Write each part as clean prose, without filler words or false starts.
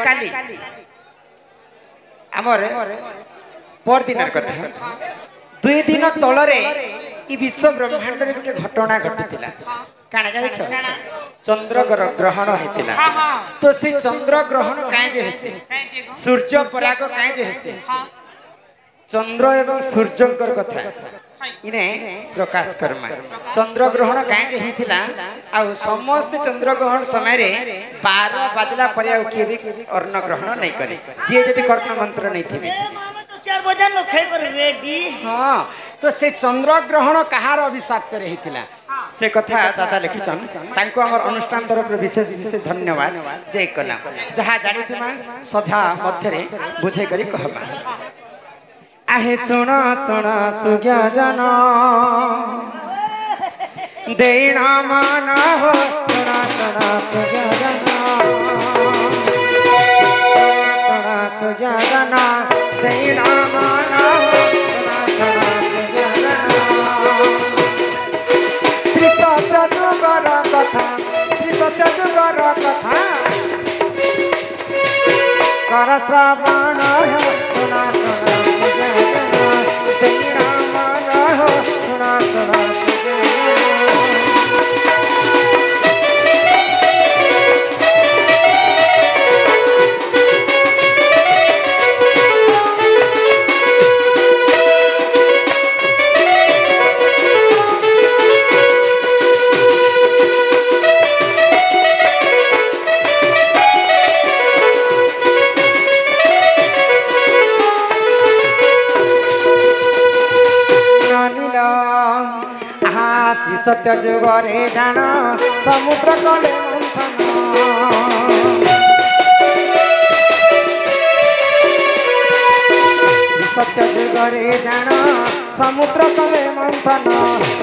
काली आमर पर दिन कथा 2 दिन तलरे ई विश्व ब्रह्मांड रे गोटे घटना घटितिला काना जानिछ चंद्र ग्रहण हेतिला तो से चंद्र ग्रहण काहे जे हेसे सूर्य पराग काहे जे हेसे चंद्र एवं सूर्यंकर कथा इने प्रकाश कर्मा चंद्र ग्रहण काहे जे हेतिला आ समस्त चंद्र ग्रहण समय रे 12 बाजला पर किए भी अन्न ग्रहण नहीं करे जे जति कर्ण मंत्र नहीं थिबे 4 बजे लो खाइ पर रेडी हां तो से चंद्र ग्रहण कहार अभिशाप पे रहितिला से कथा दादा लिखिछन तांको हमर अनुष्ठान तरफ विशेष विशेष धन्यवाद जय कला जहा जानिथिमा सभा मध्य रे बुझे करी कहबा आहे सुना सुना सुज्ञा जना देना माना हो सुना सुना सुज्ञा जना सुना सुज्ञा जना देना माना हो सुना सुना सुज्ञा जना श्री सत्य जुगर कथा श्री सत्य जुगर कथा कर श्रावण सुना सुना सुज्ञा जना देना माना हो सुना सुना सुज्ञा सत्य जुगरे जान समुद्र कले मंथन श्री सत्य जुगरे जान समुद्र कले मंथन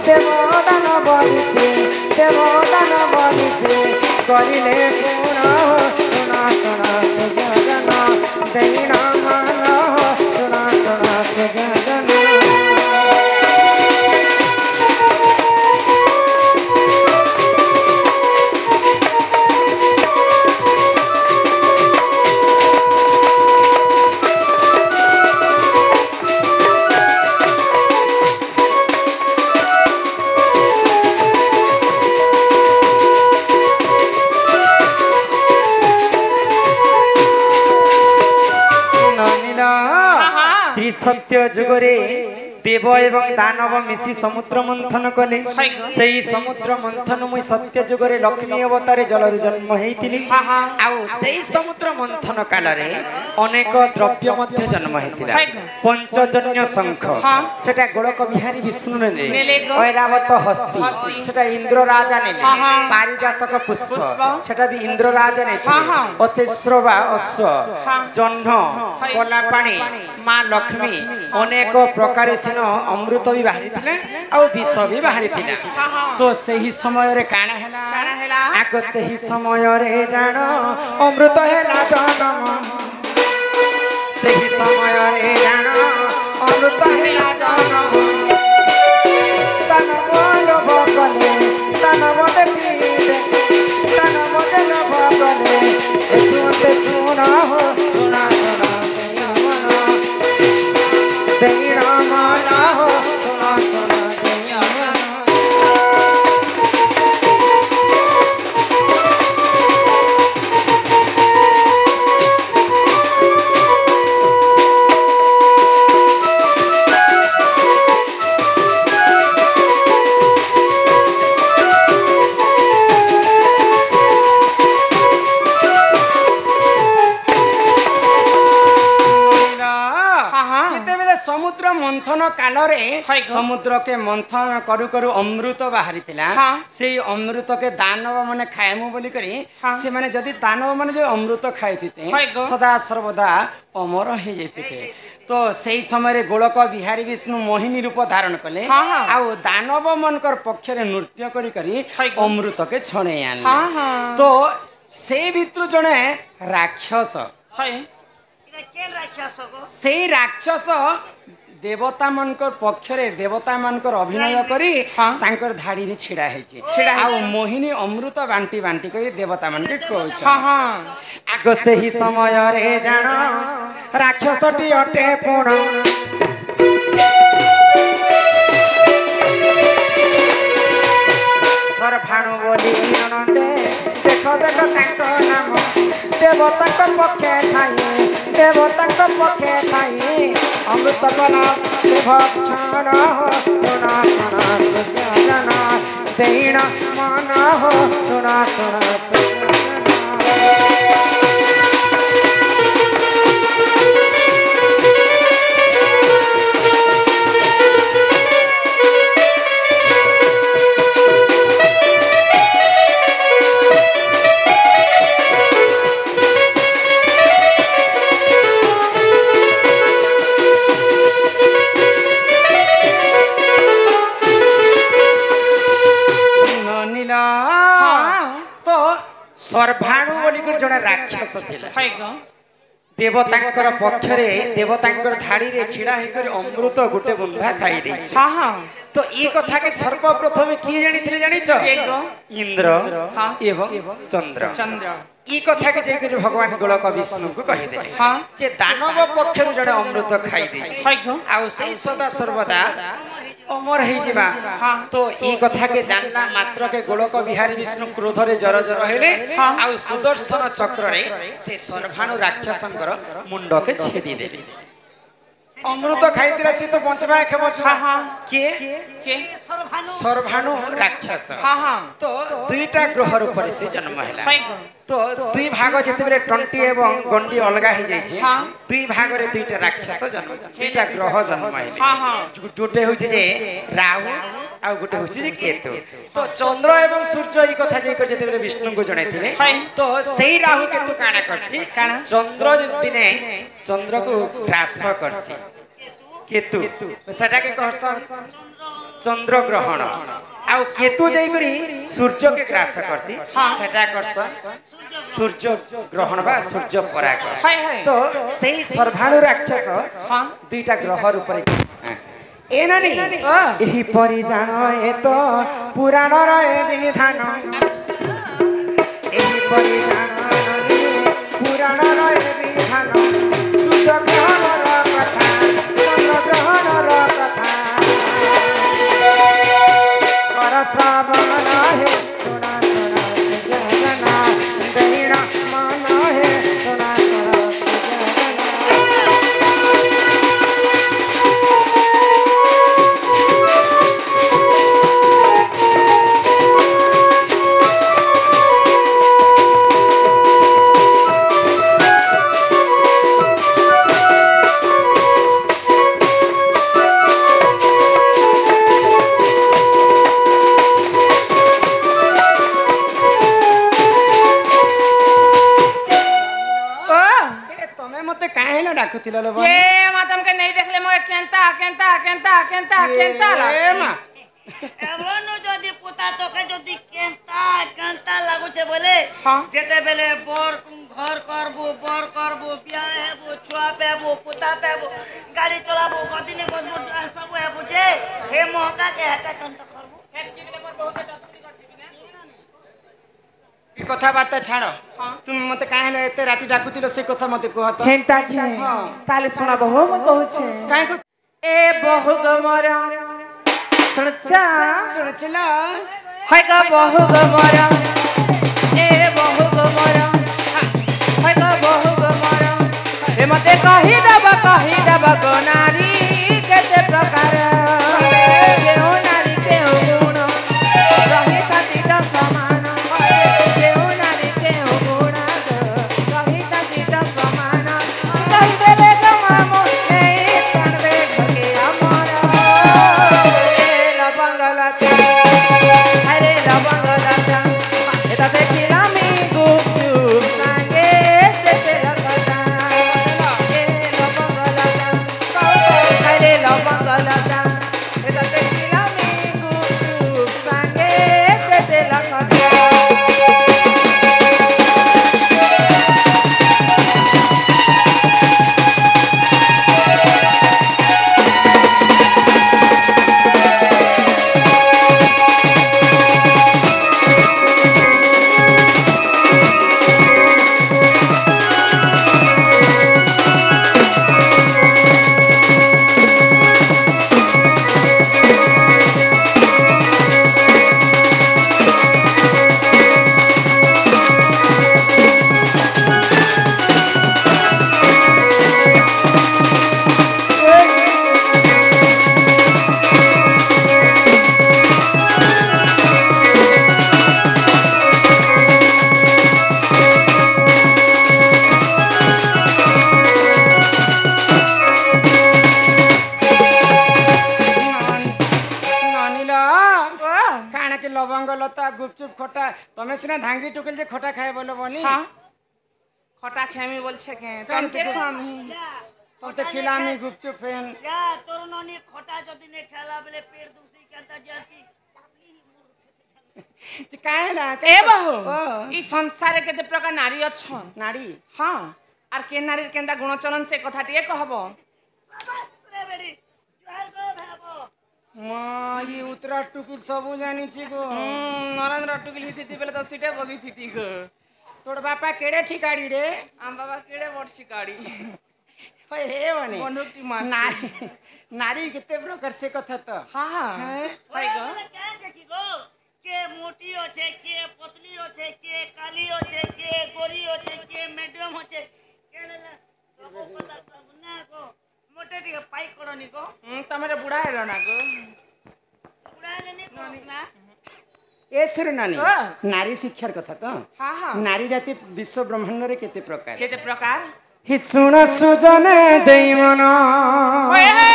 देवदान बलिसे करिले गुण सुना सुना सुजन दैना मान सुना सुना सुजन सत्य जुगरे देव एवं दानव मिसी समुद्र मंथन कले सेही समुद्र मंथन मुई सत्य जुगरे लक्ष्मी अवतारे जलरु जन्म हेतिली आउ सेही समुद्र मंथन काल रे अनेक द्रव्य मध्य जन्म हेतिला पंचजन्य शंख सेटा गोलक बिहारी विष्णु ने ऐरावत हस्ती सेटा इंद्र राजा ने पारिजातक पुष्प सेटा भी इंद्र राजा ने अशेश्रवा अश्व जन्ह कोला पानी मां लक्ष्मी अनेक प्रकार अमृत भी बाहरी थिले आ विष भी बाहरी थिला तो सही समय रे काना हैला आको सही समय रे जान अमृत हैला जनम सही समय रे जान अमृत हैला जनम तन बोल भगले तन देखी तन बदल भगले एतुते सुना हो सुना सुना दैना माना हो सुना सुना दैना समुद्र मंथन काल रे समुद्र के मंथन करू करू अमृत बाहरी थिला से अमृत के दानव माने खाएमु बोली करी से माने जदी दानव माने जो अमृत खाइथिते सदा सर्वदा अमर हे जैथिते तो सही समय रे गोलक बिहारी विष्णु मोहिनी रूप धारण कले आउ दानव मनकर पक्ष रे नृत्य करी करी अमृत के छणे आन तो से भितर जणे राक्षस से राक्षस देवता मनकर पक्षरे देवता मनकर अभिनय करी हाँ। तांकर धाड़ी रे छिड़ा हेछि छिड़ा आ हेछि। मोहिनी अमृत बांटी बांटी करी देवता मन के कहउछ हाँ हाँ आग से ही समय रे जान राक्षसटी अटे पुण सरभाणु बोली आनंदे देखो देखो तांको नाम देवता पक्षे थाई देवता पक्षे थाई अमृत कला शुभ क्षण सुना सुना सुजना देण मन हो सुना सुना सुजना तो सर्भाणु बोली जड़े राक्षस थिला देवतांकर पक्षरे देवतांकर धाड़ी रे छिड़ा होकर अमृत गोटे बुंदा खाई दे हाँ हाँ तो ये कथा के सर्वप्रथम किए जानी जानिछ इंद्र हाँ। एवं चंद्र चंद्र ई कथा के जेकर भगवान गोलक विष्णु को कहि दे हाँ जे दानव पक्षरु जड़े अमृत खाई दे हाइगो आउ से सदा सर्वदा अमर हो जिबा हाँ। तो ई कथा के जानला मात्र के गोलक बिहारी विष्णु क्रोध रे जर जर हेले हाँ। आउ सुदर्शन चक्र रे से सर्भाणु राक्षसंकर मुंड के छेदी देले अमृत खाइतिला से तो बचबा के बचबा हाँ, हाँ। के सर्भानु सर्भाणु राक्षस हाँ हाँ तो दुईटा ग्रह ऊपर से जन्म हैला हाइगो तो दुई भाग जेतेबेले टंटी एवं गंडी अलगा हो जाइछे हाँ। दुई भाग रे दुईटा राक्षस जन्म दुईटा ग्रह जन्म हैले हाँ हाँ गोटे होछि जे राहु आ गोटे होछि जे केतु तो चंद्र एवं सूर्य ई कथा जे जेतेबेले विष्णु को जणाइथिले तो सेही राहु केतु काना करसी काना? चंद्र दिने चंद्र को ग्रास करसी केतु सेटा के कहस चंद्र ग्रहण आउ केतु जाई करी सूर्य के ग्रास करसी हाँ। सेटा करस सूर्य ग्रहण बा सूर्य पराग हाय हाय तो सेही सर्भाणु राक्षस हाँ दुईटा ग्रह ऊपर ए नानी एही परि जान ए तो पुराण रे विधान एही परि जान नानी पुराण रे विधान सूर्य ग्रहण र कथा चंद्र ग्रहण र कथा कर श्रावण हे सुना सुना सुजना दैण मन हे सुना सुना सुजना तमे मते काहे न डाकुतिला लो ये मां तुमके नहीं देखले मोए केंता केंता केंता केंता केंता ए लागसी। मा एवनु जदी पुता तोके जदी केंता केंता लागुछे बोले हाँ। जेते बेले बर घर करबो बर करबो बियाह हेबो छुआ पेबो पुता पेबो गाड़ी चलाबो गदिने बसबो सब हेबो जे हे मौका के हटा कंत करबो ई कथा बार्ता छाड़ तुम मते काहे न एते राती डाकुतिलो से कथा मते कहत हेंता की हाँ। ताले सुना बहु मैं कहू छे काहे को ए बहु गमरा सुनचा सुनछला हाय का बहु गमरा ए बहु गमरा हाय का बहु गमरा ए मते कहि दब नारी केते प्रकार केहू नारी केहू गुण रही थाती जा समान केहू नारी केहू गुण रही थाती जा समान कहि देले गमामो ए छनबे ढके हमरा ए लबंगलता अरे लबंगलता एता देखिला मी गुपचुप सांगे तेते लगता ए গুপচুপ খটা তুমি সিনা ধাঙ্গি টুকেল যে খটা খায় বলো বনি हाँ खटा खेमी बोल छे के तुम से देखो हम तुम तो खिलामी गुपचुप फेन যা তোর ননি খটা যদি নে খেলা বলে পেট দুসি কেনতা যাতি काहे ना ए बहू ओ ई संसार केते प्रकार नारी अछन नाड़ी हाँ आर के नारी केंदा गुणचरण से कथा टिए कहबो रे बेडी जुहार को भाबो मां ये उतरा टुकुल सबु जानी छी गो नरेंद्र टुकली थी बेले तो सीटे बगी थी गो तोड़ बापा केड़े ठिकाड़ी रे आम बाबा केड़े वर्षी गाड़ी होय हे बने बनुटी मार नारी नारी कितने प्रकार से कथा तो हाँ हाँ हैं? हाय गो কে দেখি গো কে মোটি আছে কে পতলি আছে কে কালি আছে কে গোরি আছে কে মিডিয়াম আছে কে সব কথা কব না গো মোটে টিকে পাই করনি গো तमेरे बुढ़ा है ना गो উড়ালে নি কো না ए सुर नानी हाँ। नारी शिक्षार कथा तो हाँ हाँ नारी जाति विश्व ब्रह्मांड रे केते प्रकार केते प्रकार हि सुन सुजने देई मन होय हे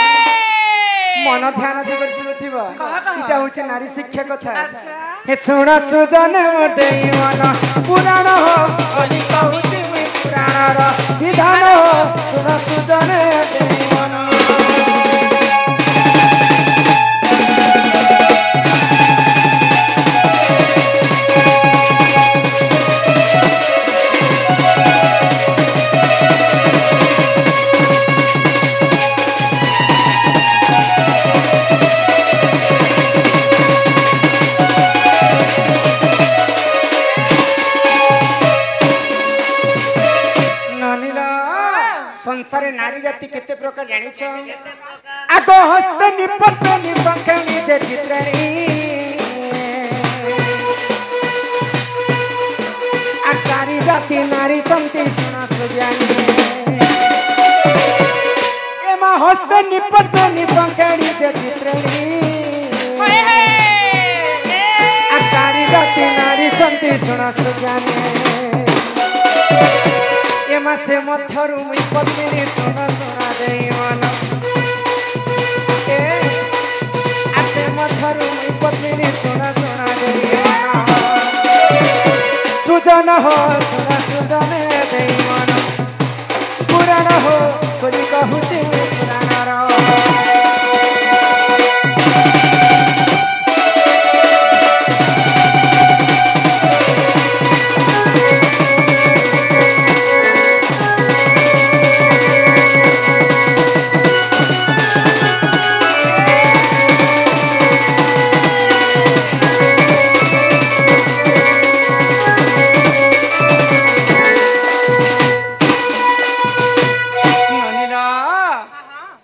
मन ध्यान दे कर सुथिबा कहा, कहा? इटा होचे नारी शिक्षा कथा अच्छा हे सुन सुजने देई मन पुराण हो अनि कहूची मुई पुराण र विधान हो सुन सुजने देई मन नानीला संसारे नारी जाति केते प्रकार जानिछ आगो हस्त निपत निसंखनी जे चित्रणी आचारी जाति नारी चंती सुना सुज्ञानी एमा हस्त निपत निसंखनी जे चित्रणी होय हे आचारी जाति नारी चंती सुना सुज्ञानी एमा से मथरु मुई पत्नी सोना सोना देई मन ए आसे मथरु मुई पत्नी सोना सोना देई मन सुजन हो सोना सुजन देई मन पुराण हो कोरी कहूची पुराण रो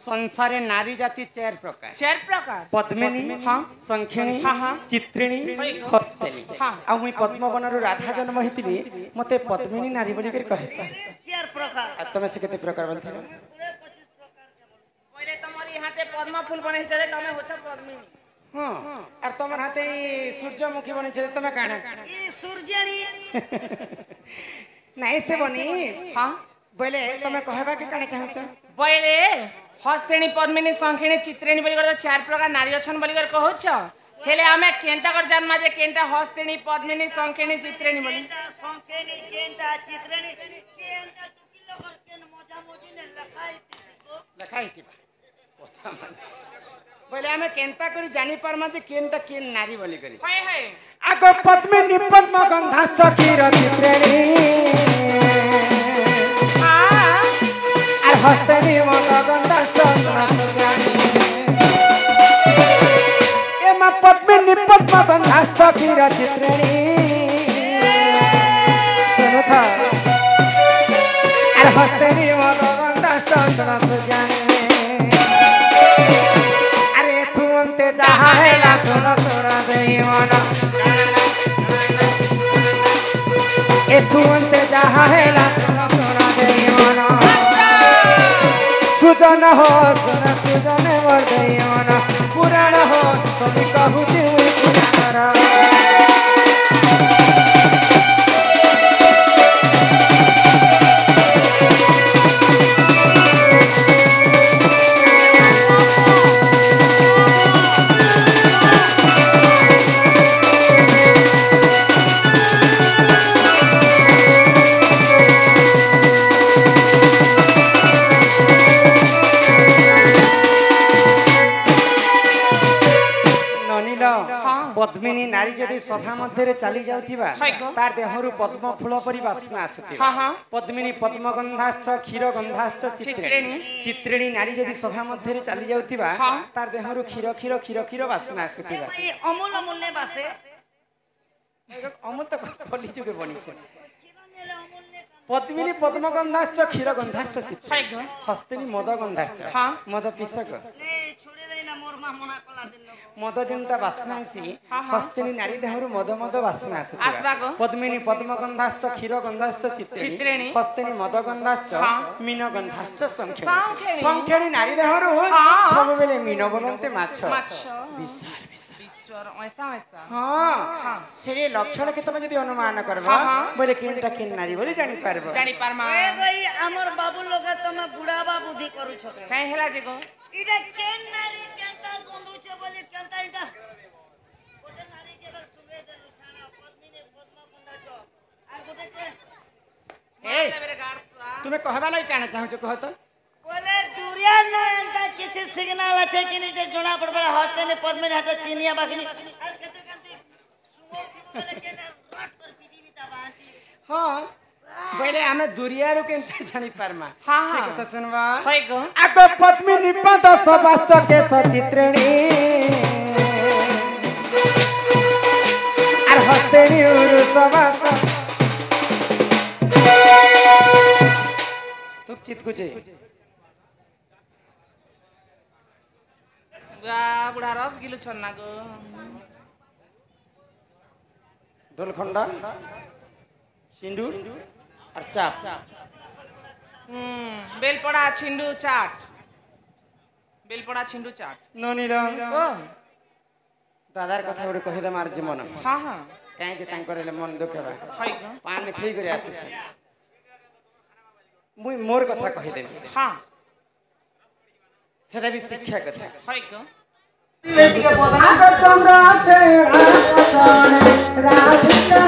संसारे नारी जाति चार प्रकार चार प्रकार पद्मिनी हाँ संखिणी हाँ, हाँ। चित्रिणी हस्तिनी हाँ। आ मुई पद्मवनरु राधा जन्म होइतिली मते पद्मिनी नारी बोली कर कहस चार प्रकार आ तमे से केते प्रकार बोलथिलो पूरे 25 प्रकार के बोल पहले तुम्हारी यहाँ ते पद्मा फूल बने चले तमे होछ पद्मिनी हां आर तमर हाथे ई सूर्यमुखी बनि छे तमे काना ई सूर्यणी नाही से बनी हाँ बोले तमे कहबा के काना चाहछ पहले हस्तेणी पद्मिनी संखिणी चित्रेणी बोली कर चार प्रकार नारी अछन बोली कर कहूछ हेले हमें केंता कर जन्मा जे केंता हस्तेणी पद्मिनी संखिणी चित्रेणी बोली केंटा संकेनी केंटा चित्रेणी केंटा टुकिलो कर केन मजा मोजी ने लखाई तिको लखाई थिबा बोले हमें केंता करी जानी पारमा जे केनटा केन नारी बोली करी हाय हाय आगो पद्मिनी पद्म गंधा चकीर चित्रेणी हाँ আর হস্তে নিমত গন্ধাশ্চ সুনাসুজ্ঞানী এমা পদ্মিনী পদ্ম গন্ধাশ্চ ক্ষীর চিত্রিণী শুনুথ আর হস্তে নিমত গন্ধাশ্চ সুনাসুজ্ঞানী আরে থুমন্তে যাহা হেলা শুন শুন দেই মন এ থুমন্তে যাহা হেলা শুন শুন দেই মন सुजन हो सुन सुजन वर्दय मन पुराण हो तुम कहूची पुराण नारी जदि सभा मध्य चली जाउथिबा तार देहरु पद्म फूल परि वासना आसुथिबा पद्मिनी पद्मगंधाश्च क्षीर गंधाश्च चित्रिणी चित्रिणी नारी जदि सभा मध्य चली जाउथिबा तार देहरु क्षीर क्षीर क्षीर क्षीर वासना आसुथिबा अमूल अमूल ने बासे अमूल तो कली जुगे बनी छे पद्मिनी पद्मगंधाश्च क्षीर गंधाश्च चित्रिणी हस्तिनी मदगंधाश्च मद पिसक मद जिनता वासना आसी हस्तिनी नारी देहरु मद मद वासना आसुथिबा पद्मिनी पद्मगंधाश्च क्षीर गंधाश्च चित्रिणी हस्तिनी मदगंधाश्च मीन गंधाश्च संखेणी संखेणी नारी देहरु सब बेले मीन बनते माछ विशाल हाँ से लक्षण के तुम यदि अनुमान करबा बोले केनटा केन नारी बोले जानि पारबो ए गई हमर बाबू लोग तुम बुढ़ावा बुद्धि करू छ काहे हेला जे गो इटा केन नारी केनता गंदू छ बोले केनता इटा गोटे नारी के बस सुगे देलु छाना पद्मिनी पद्मगंधा छ आ गोटे के ए मेरे गाड़सा तुमे कहबा लाई काना चाहू छ कह तो बोले दुरिया न एंता किछि सिग्नल আছে कि नहीं जे जोना पड़बा हस्ते ने पद्मिनी हाथ चिनिया बाकनी और केते केते सुगो थी बोले केना रट पर पीटी बिता बांती हाँ पहले हमें दुरिया रो केनता जानि पारमा से कथा सुनबा होय गो आगो पद्मिनी पद सबाश्च के सचित्रिणी आर हस्तेनी उरु सबाश्च तू चित कुचे बुढ़ा रस गिलु छन ना गो ढोलखंडा सिंदूर और चाप बेलपड़ा छिंडू चाट बेलपड़ा छिंडू चाट ननीला ओ दादार कथा गोटे कहि दे मार जीवन हां हां काहे जे तांकर ले मन दुखेबा होय गो पान खई करे आसे छ मुई मोर कथा कहि देबी हां सेटा भी शिक्षा कथा होय गो चंद्र से आकाशने राधिका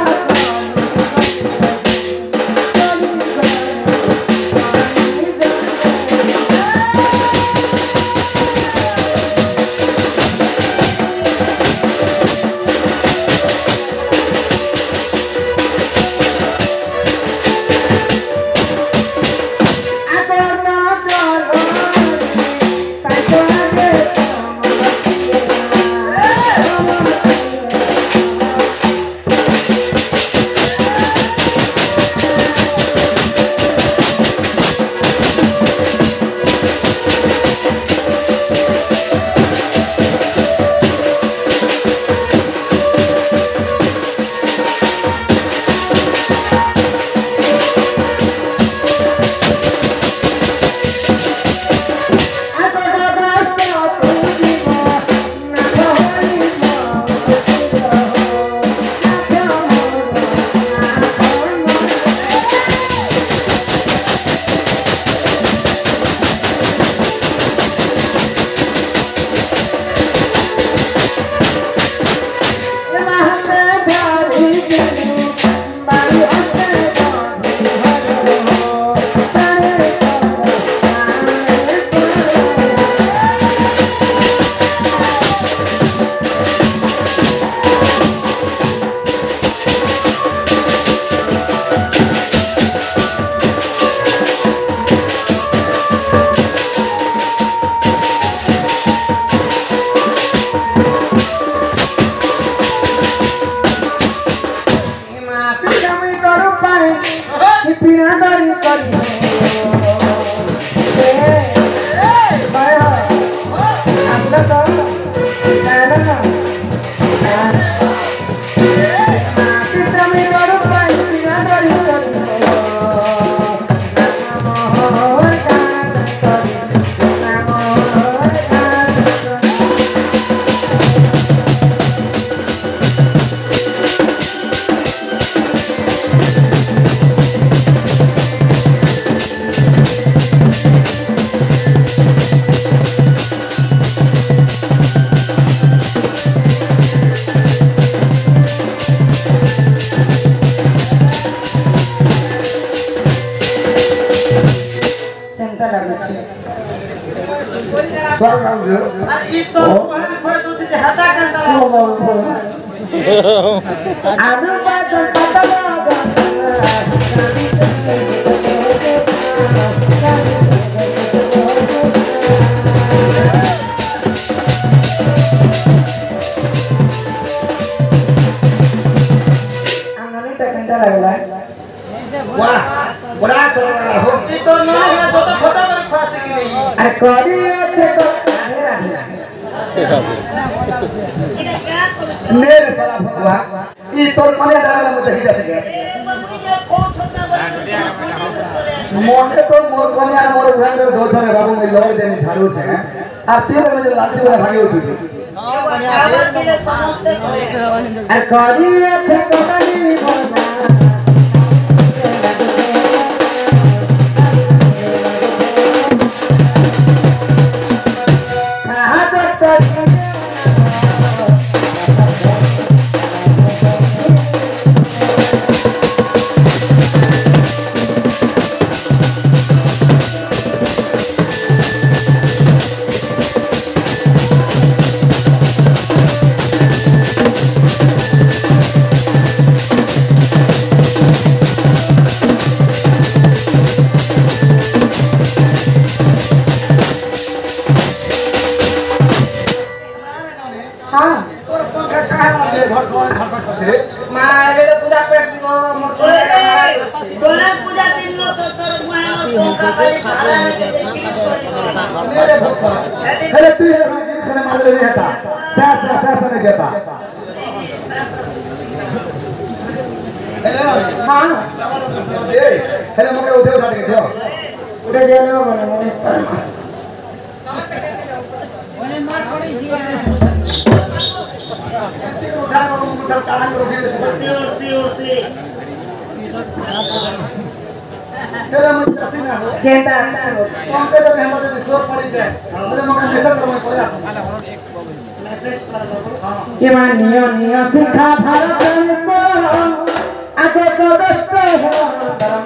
मेरे साला भगवा ई तोर मने डाला में देखि जा सके मोटे तो मोर कोने আর मोर घर में दो थरे बाबू में लौट देनी झाड़ू छे आ तेरे में लाठी वाला भागी उठी हां बढ़िया से समझते अरे करी अच्छे कतनी बोला अरे तू ये खाने मार ले नहीं हटा सा नहीं जाता हां हेलो मके उठे उठा के दियो उठे दे ना मने मार पड़ी जीवन उठा को मुठल काढ़ा के उठे सी तेरा मन कसी ना हो जेंदा सारो कौन पे तो हम तो शोर पड़ी जाए मेरे मका मैसेज कर मैं पड़ा मैसेज कर दो के मानियो नियो सिखा भारत सो आगे को कष्ट हो धर्म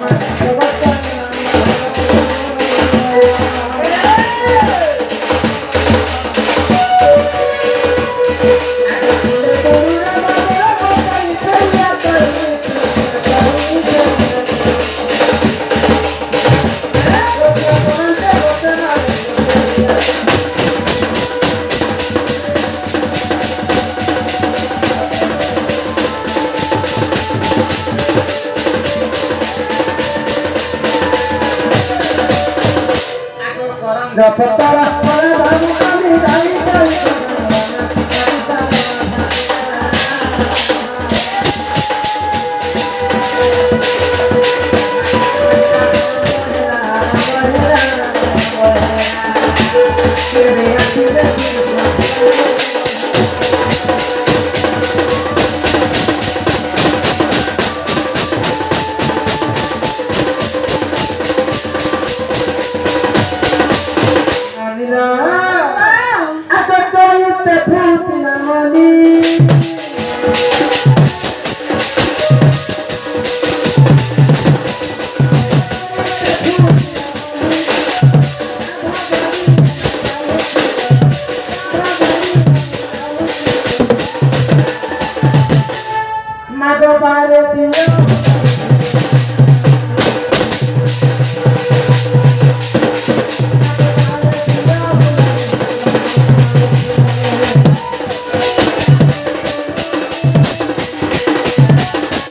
जपतारा पर बाबू कभी दाई दाई तेरे